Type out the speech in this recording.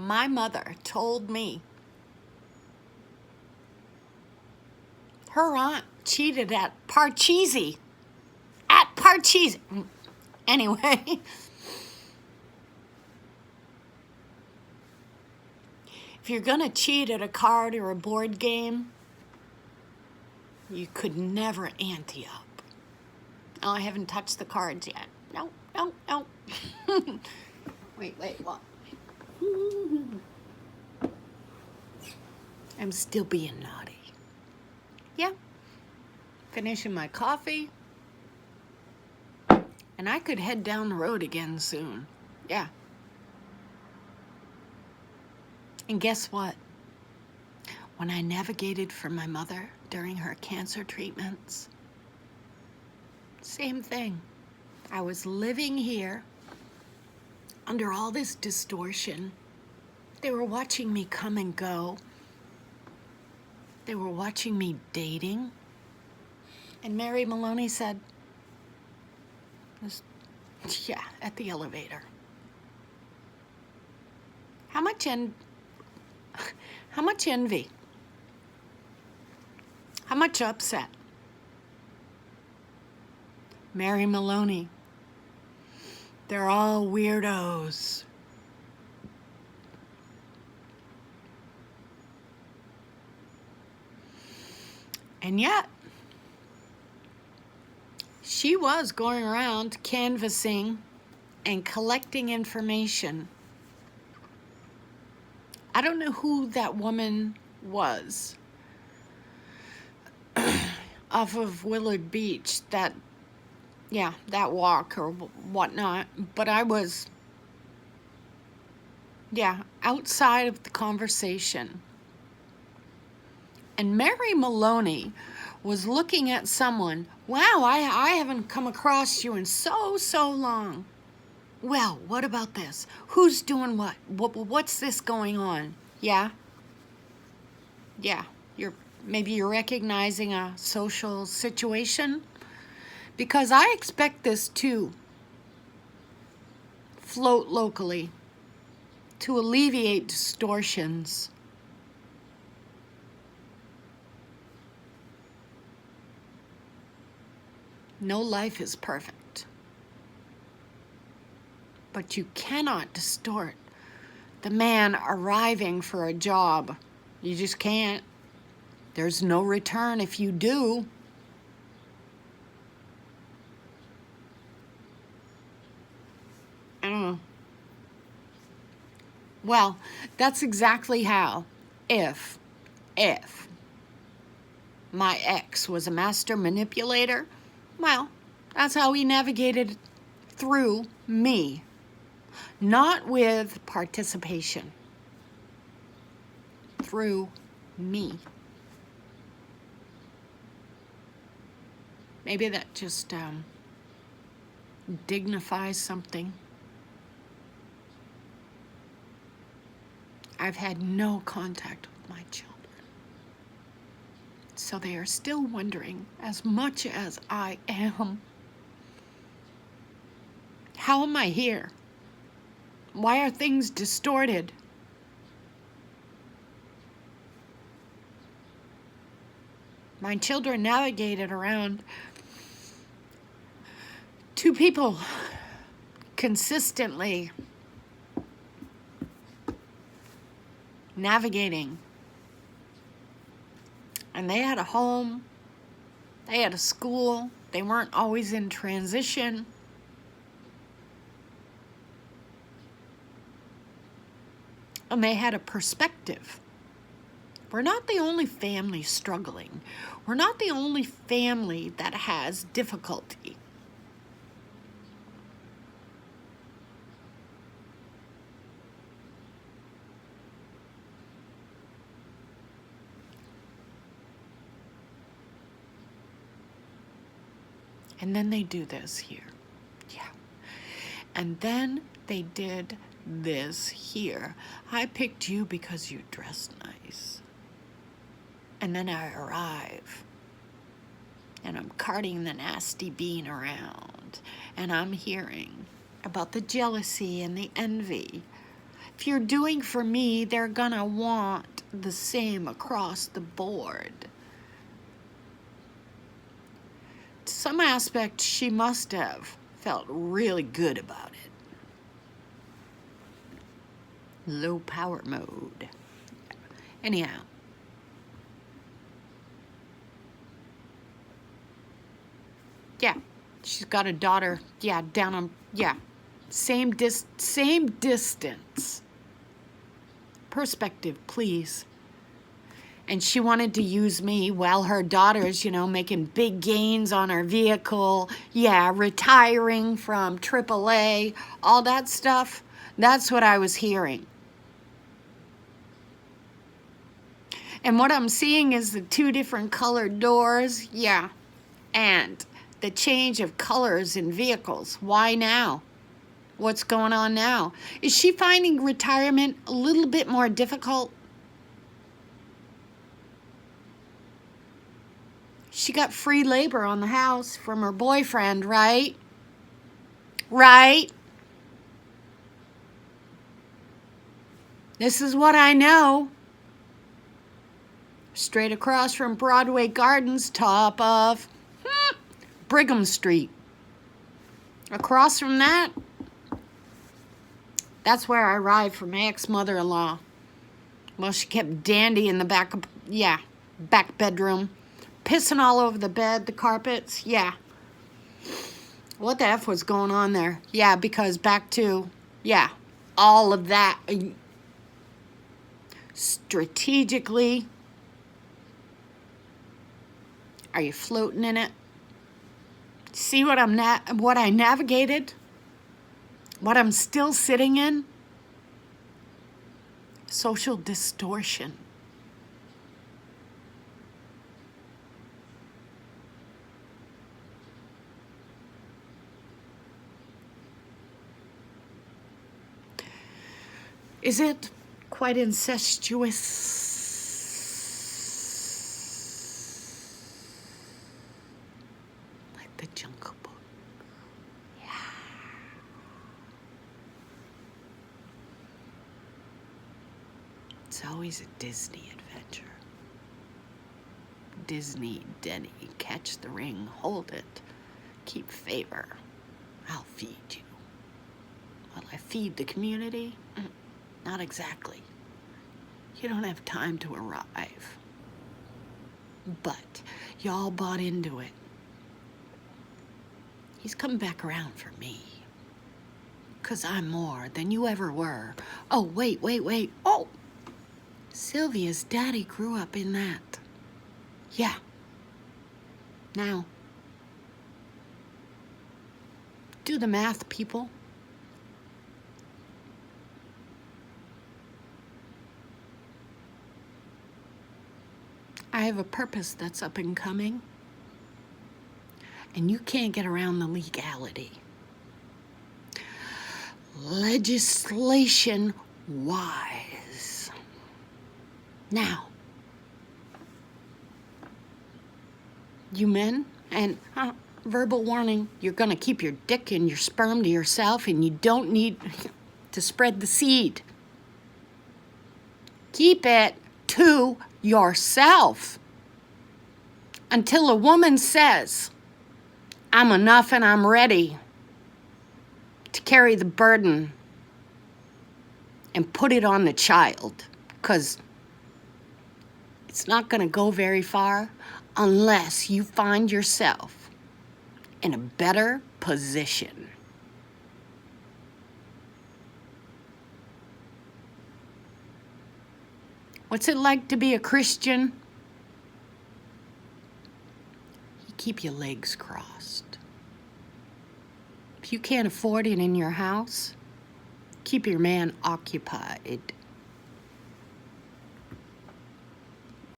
My mother told me her aunt cheated at Parcheesi. At Parcheesi. Anyway. If you're gonna cheat at a card or a board game, you could never ante up. Oh, I haven't touched the cards yet. No. Wait, what? I'm still being naughty. Yeah. Finishing my coffee. And I could head down the road again soon. Yeah. And guess what? When I navigated for my mother during her cancer treatments, same thing. I was living here under all this distortion. They were watching me come and go. They were watching me dating. And Mary Maloney said, at the elevator. How much envy? How much upset? Mary Maloney. They're all weirdos. And yet, she was going around canvassing and collecting information. I don't know who that woman was off of Willard Beach, that walk or whatnot, but I was, outside of the conversation. And Mary Maloney was looking at someone, wow, I haven't come across you in so long. Well, what about this? Who's doing what? What's this going on? Yeah, maybe you're recognizing a social situation, because I expect this to float locally to alleviate distortions. No life is perfect, but you cannot distort the man arriving for a job. You just can't. There's no return if you do. I don't know. Well, that's exactly how, if my ex was a master manipulator, well, that's how he navigated through me. Not with participation. Through me. Maybe that just dignifies something. I've had no contact with my children. So they are still wondering, as much as I am, how am I here? Why are things distorted? My children navigated around two people consistently navigating. And they had a home, they had a school, they weren't always in transition. And they had a perspective. We're not the only family struggling. We're not the only family that has difficulty. And then they do this here. Yeah. And then they did this here. I picked you because you dress nice. And then I arrive. And I'm carting the nasty bean around. And I'm hearing about the jealousy and the envy. if you're doing for me, they're gonna want the same across the board. To some aspect, she must have felt really good about it. Low power mode. Anyhow. Yeah, she's got a daughter, yeah, down on, yeah, same distance. Perspective, please. And she wanted to use me while her daughter's, making big gains on her vehicle, yeah, retiring from AAA, all that stuff. That's what I was hearing. And what I'm seeing is the 2 different colored doors, yeah, and the change of colors in vehicles. Why now? What's going on now? Is she finding retirement a little bit more difficult? She got free labor on the house from her boyfriend, right? Right? This is what I know. Straight across from Broadway Gardens, top of Brigham Street. Across from that, that's where I arrived from my ex-mother-in-law. Well, she kept Dandy in the back bedroom. Pissing all over the bed, the carpets, yeah. What the F was going on there? Yeah, because back to, yeah, all of that. Strategically, are you floating in it? See what what I navigated? What I'm still sitting in? Social distortion. Is it quite incestuous? Like the Jungle Book. Yeah. It's always a Disney adventure. Disney, Denny, catch the ring, hold it, keep favor. I'll feed you. Will I feed the community? Not exactly. You don't have time to arrive. But y'all bought into it. He's come back around for me. 'Cause I'm more than you ever were. Oh, wait. Oh! Sylvia's daddy grew up in that. Yeah. Now, do the math, people. I have a purpose that's up and coming, and you can't get around the legality. Legislation-wise. Now, you men, and verbal warning, you're gonna keep your dick and your sperm to yourself, and you don't need to spread the seed. Keep it to yourself until a woman says, I'm enough and I'm ready to carry the burden and put it on the child, because it's not going to go very far unless you find yourself in a better position. What's it like to be a Christian? You keep your legs crossed. If you can't afford it in your house, keep your man occupied.